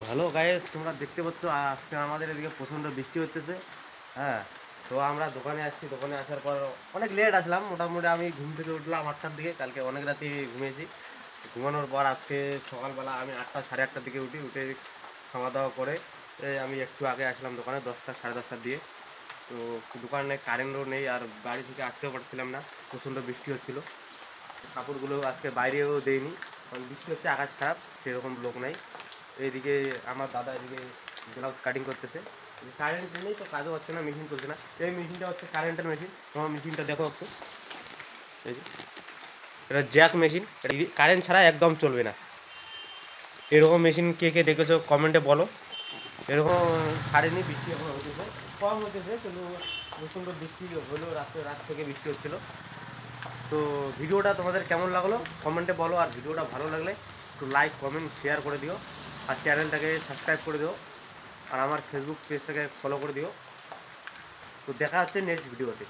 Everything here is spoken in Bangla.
হ্যালো গাইস, তোমরা দেখতে পাচ্ছ আজকে আমাদের এদিকে প্রচণ্ড বৃষ্টি হচ্ছে। হ্যাঁ, তো আমরা দোকানে আসছি। দোকানে আসার পর অনেক লেট আসলাম। মোটামুটি আমি ঘুম থেকে উঠলাম 8টার দিকে। কালকে অনেক রাতে ঘুমিয়েছি। ঘুমানোর পর আজকে সকালবেলা আমি 8টা সাড়ে 8টার দিকে উঠে খাওয়া দাওয়া করে আমি একটু আগে আসলাম দোকানে 10টা সাড়ে 10টার দিয়ে। তো দোকানে কারেন্টও নেই আর বাড়ি থেকে আসতেও পারছিলাম না, প্রচণ্ড বৃষ্টি হচ্ছিলো। কাপড়গুলো আজকে বাইরেও দেয়নি, কারণ বৃষ্টি হচ্ছে, আকাশ খারাপ, সেরকম লোক নাই। এইদিকে আমার দাদা এদিকে ব্লাউজ কাটিং করতেছে। কারেন্ট নেই তো কাজও হচ্ছে না, মেশিন চলছে না। এই মেশিনটা হচ্ছে কারেন্টের মেশিন। তোমার মেশিনটা দেখো একটু। এই যে এটা জ্যাক মেশিন, এটা কারেন্ট ছাড়া একদম চলবে না। এরকম মেশিন কে কে দেখেছো কমেন্টে বলো। এরকম ছাড়েনি, বৃষ্টি এখন হতেছে, কম হতেছে, কিন্তু প্রচণ্ড বৃষ্টি হলো। রাত থেকে বৃষ্টি হচ্ছিলো। তো ভিডিওটা তোমাদের কেমন লাগলো কমেন্টে বলো, আর ভিডিওটা ভালো লাগলে একটু লাইক কমেন্ট শেয়ার করে দিও, আর চ্যানেলটাকে সাবস্ক্রাইব করে দিও, আর আমার ফেসবুক পেজটাকে ফলো করে দিও। তো দেখা হচ্ছে নেক্সট ভিডিওতে।